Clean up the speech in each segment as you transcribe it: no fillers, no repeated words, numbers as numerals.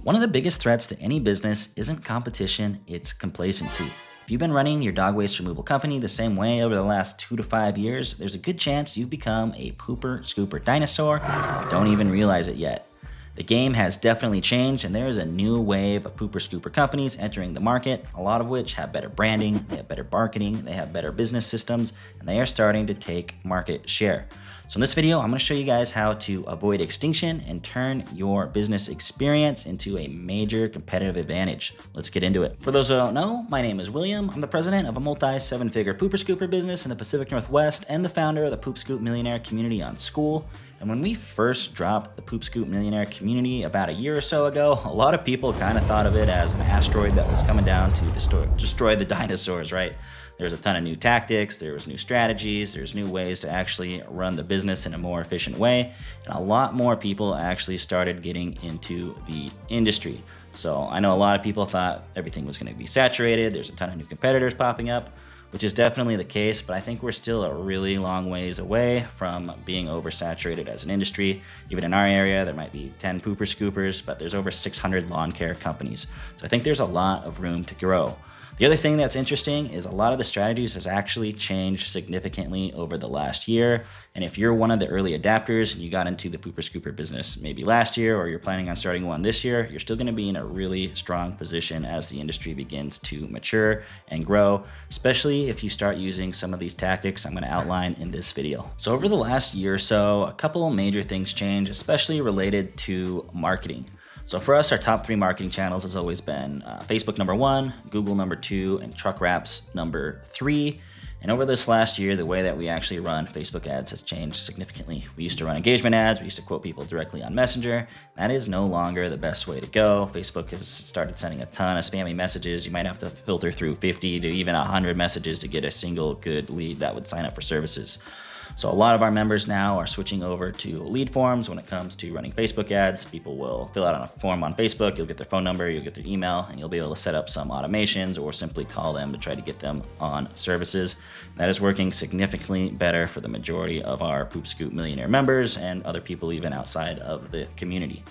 One of the biggest threats to any business isn't competition, it's complacency. If you've been running your dog waste removal company the same way over the last 2 to 5 years, there's a good chance you've become a Pooper Scooper Dinosaur and don't even realize it yet. The game has definitely changed, and there is a new wave of Pooper Scooper companies entering the market, a lot of which have better branding, they have better marketing, they have better business systems, and they are starting to take market share. So in this video, I'm going to show you guys how to avoid extinction and turn your business experience into a major competitive advantage. Let's get into it. For those who don't know, my name is William. I'm the president of a multi-seven-figure Pooper Scooper business in the Pacific Northwest and the founder of the Poop Scoop Millionaire community on School. And when we first dropped the Poop Scoop Millionaire community about a year or so ago, a lot of people kind of thought of it as an asteroid that was coming down to destroy the dinosaurs, right? There's a ton of new tactics, there was new strategies, there's new ways to actually run the business in a more efficient way, and a lot more people actually started getting into the industry. So I know a lot of people thought everything was going to be saturated, there's a ton of new competitors popping up, which is definitely the case, but I think we're still a really long ways away from being oversaturated as an industry. Even in our area, there might be 10 Pooper Scoopers, but there's over 600 lawn care companies. So I think there's a lot of room to grow. The other thing that's interesting is a lot of the strategies has actually changed significantly over the last year. And if you're one of the early adapters and you got into the Pooper Scooper business maybe last year, or you're planning on starting one this year, you're still going to be in a really strong position as the industry begins to mature and grow, especially if you start using some of these tactics I'm going to outline in this video. So over the last year or so, a couple major things changed, especially related to marketing. So for us, our top 3 marketing channels has always been Facebook #1, Google #2, and Truck Wraps #3. And over this last year, the way that we actually run Facebook ads has changed significantly. We used to run engagement ads. We used to quote people directly on Messenger. That is no longer the best way to go. Facebook has started sending a ton of spammy messages. You might have to filter through 50 to even 100 messages to get a single good lead that would sign up for services. So a lot of our members now are switching over to lead forms when it comes to running Facebook ads. People will fill out a form on Facebook, you'll get their phone number, you'll get their email, and you'll be able to set up some automations or simply call them to try to get them on services. That is working significantly better for the majority of our Poop Scoop Millionaire members and other people even outside of the community.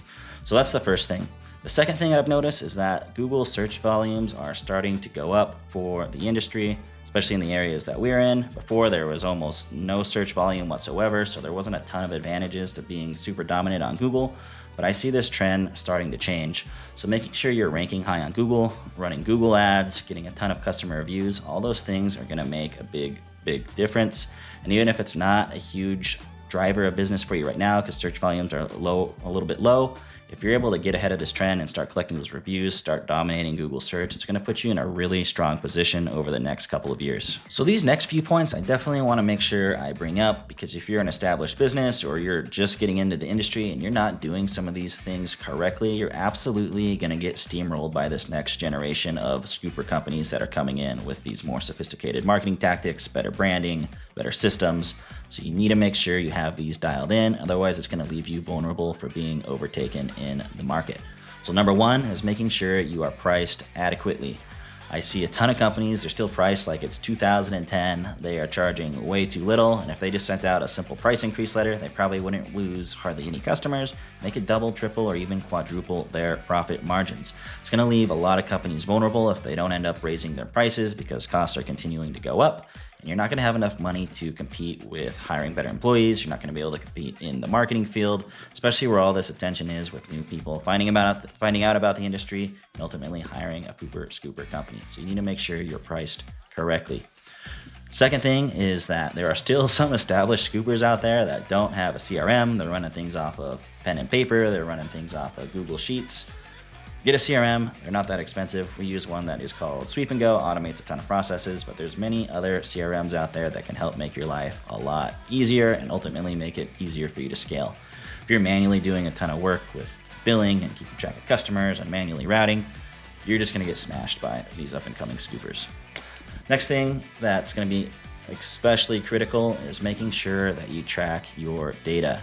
So that's the first thing. The second thing I've noticed is that Google search volumes are starting to go up for the industry, especially in the areas that we're in. Before, there was almost no search volume whatsoever, so there wasn't a ton of advantages to being super dominant on Google, but I see this trend starting to change. So making sure you're ranking high on Google, running Google ads, getting a ton of customer reviews, all those things are gonna make a big difference. And even if it's not a huge driver of business for you right now, because search volumes are a little bit low, if you're able to get ahead of this trend and start collecting those reviews, start dominating Google search, it's going to put you in a really strong position over the next couple of years. So these next few points, I definitely want to make sure I bring up, because if you're an established business or you're just getting into the industry and you're not doing some of these things correctly, you're absolutely going to get steamrolled by this next generation of scooper companies that are coming in with these more sophisticated marketing tactics, better branding, better systems. So you need to make sure you have these dialed in, otherwise it's going to leave you vulnerable for being overtaken in the market. So #1 is making sure you are priced adequately. I see a ton of companies, they're still priced like it's 2010. They are charging way too little, and if they just sent out a simple price increase letter, they probably wouldn't lose hardly any customers. They could double, triple, or even quadruple their profit margins. It's going to leave a lot of companies vulnerable if they don't end up raising their prices because costs are continuing to go up. And you're not going to have enough money to compete with hiring better employees. You're not going to be able to compete in the marketing field, especially where all this attention is with new people finding out about the industry and ultimately hiring a Pooper Scooper company. So you need to make sure you're priced correctly. Second thing is that there are still some established scoopers out there that don't have a CRM. They're running things off of pen and paper. They're running things off of Google Sheets. Get a CRM, they're not that expensive. We use one that is called Sweep and Go, automates a ton of processes, but there's many other CRMs out there that can help make your life a lot easier and ultimately make it easier for you to scale. If you're manually doing a ton of work with billing and keeping track of customers and manually routing, you're just gonna get smashed by these up and coming scoopers. Next thing that's gonna be especially critical is making sure that you track your data.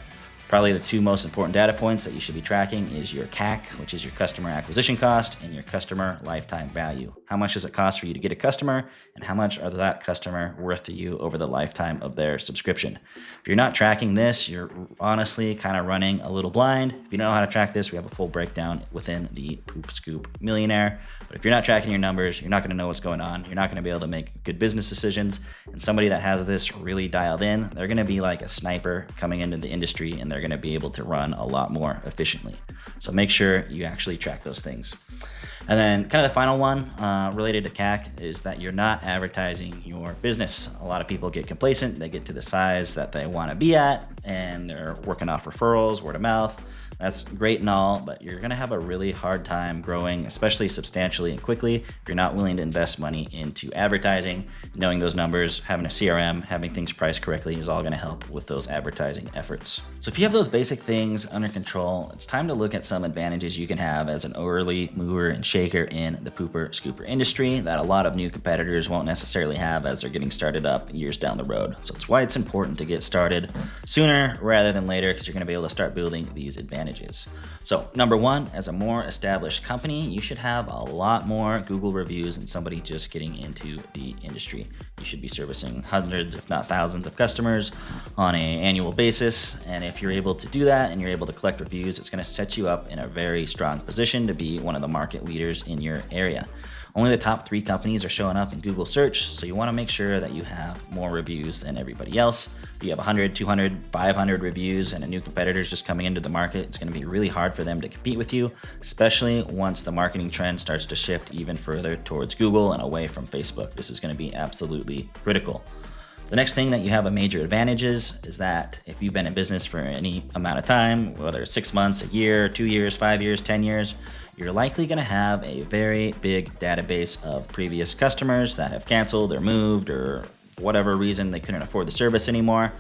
Probably the two most important data points that you should be tracking is your CAC, which is your customer acquisition cost, and your customer lifetime value. How much does it cost for you to get a customer, and how much are that customer worth to you over the lifetime of their subscription? If you're not tracking this, you're honestly kind of running a little blind. If you don't know how to track this, we have a full breakdown within the Poop Scoop Millionaire. But if you're not tracking your numbers, you're not going to know what's going on. You're not going to be able to make good business decisions. And somebody that has this really dialed in, they're going to be like a sniper coming into the industry, and they're going to be able to run a lot more efficiently. So make sure you actually track those things. And then kind of the final one related to CAC is that you're not advertising your business. A lot of people get complacent. They get to the size that they want to be at, and they're working off referrals, word of mouth. That's great and all, but you're going to have a really hard time growing, especially substantially and quickly, if you're not willing to invest money into advertising. Knowing those numbers, having a CRM, having things priced correctly is all going to help with those advertising efforts. So if you have those basic things under control, it's time to look at some advantages you can have as an early mover and shaker in the pooper scooper industry that a lot of new competitors won't necessarily have as they're getting started up years down the road. So it's why it's important to get started sooner rather than later, because you're going to be able to start building these advantages. So number one, as a more established company, you should have a lot more Google reviews than somebody just getting into the industry. You should be servicing hundreds, if not thousands of customers on an annual basis. And if you're able to do that and you're able to collect reviews, it's going to set you up in a very strong position to be one of the market leaders in your area. Only the top 3 companies are showing up in Google search, so you want to make sure that you have more reviews than everybody else. If you have 100, 200, 500 reviews and a new competitor is just coming into the market, it's going to be really hard for them to compete with you, especially once the marketing trend starts to shift even further towards Google and away from Facebook. This is going to be absolutely critical. The next thing that you have a major advantage is that if you've been in business for any amount of time, whether it's 6 months, a year, 2 years, 5 years, 10 years, you're likely going to have a very big database of previous customers that have canceled or moved or for whatever reason they couldn't afford the service anymore.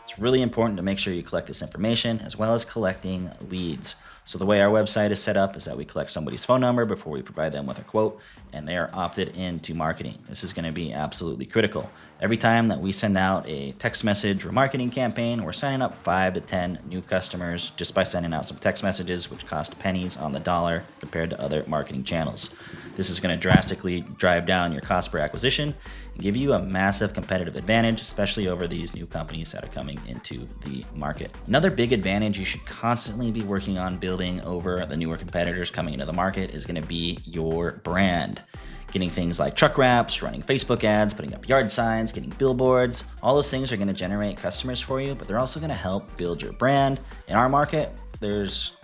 It's really important to make sure you collect this information as well as collecting leads. So the way our website is set up is that we collect somebody's phone number before we provide them with a quote, and they are opted into marketing. This is going to be absolutely critical. Every time that we send out a text message or marketing campaign, we're signing up 5 to 10 new customers just by sending out some text messages, which cost pennies on the dollar compared to other marketing channels. This is going to drastically drive down your cost per acquisition and give you a massive competitive advantage, especially over these new companies that are coming into the market. Another big advantage you should constantly be working on building over the newer competitors coming into the market is going to be your brand. Getting things like truck wraps, running Facebook ads, putting up yard signs, getting billboards, all those things are going to generate customers for you, but they're also going to help build your brand. In our market, there's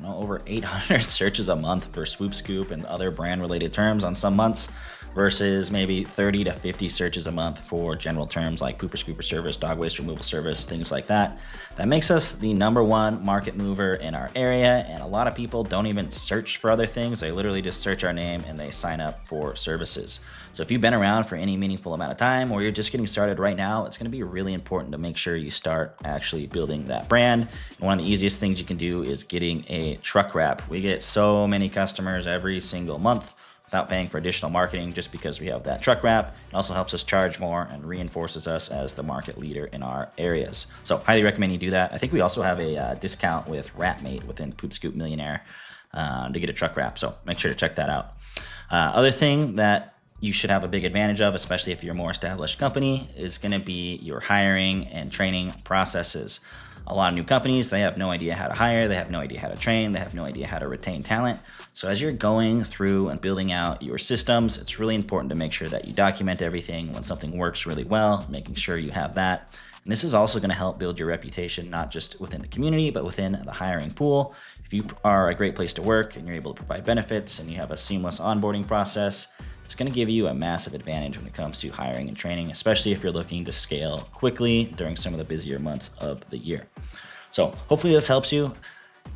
over 800 searches a month for Poop Scoop and other brand related terms on some months versus maybe 30 to 50 searches a month for general terms like Pooper Scooper service, dog waste removal service, things like that. That makes us the #1 market mover in our area, and a lot of people don't even search for other things. They literally just search our name and they sign up for services. So if you've been around for any meaningful amount of time or you're just getting started right now, it's going to be really important to make sure you start actually building that brand. And one of the easiest things you can do is getting a truck wrap. We get so many customers every single month without paying for additional marketing just because we have that truck wrap. It also helps us charge more and reinforces us as the market leader in our areas. So highly recommend you do that. I think we also have a discount with Wrapmate within Poop Scoop Millionaire to get a truck wrap. So make sure to check that out. Other thing that you should have a big advantage of, especially if you're a more established company, is going to be your hiring and training processes. A lot of new companies, they have no idea how to hire, they have no idea how to train, they have no idea how to retain talent. So as you're going through and building out your systems, it's really important to make sure that you document everything when something works really well, making sure you have that. And this is also going to help build your reputation, not just within the community, but within the hiring pool. If you are a great place to work and you're able to provide benefits and you have a seamless onboarding process, it's going to give you a massive advantage when it comes to hiring and training, especially if you're looking to scale quickly during some of the busier months of the year. So hopefully this helps you.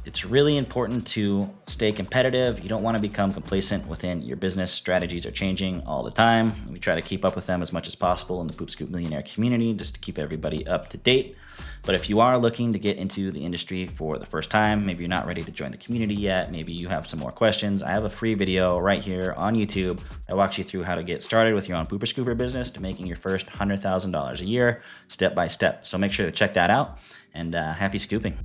It's really important to stay competitive. You don't want to become complacent within your business. Strategies are changing all the time. We try to keep up with them as much as possible in the Poop Scoop Millionaire community just to keep everybody up to date. But if you are looking to get into the industry for the first time, maybe you're not ready to join the community yet, maybe you have some more questions, I have a free video right here on YouTube that walks you through how to get started with your own Pooper Scooper business to making your first $100,000 a year step by step. So make sure to check that out, and happy scooping.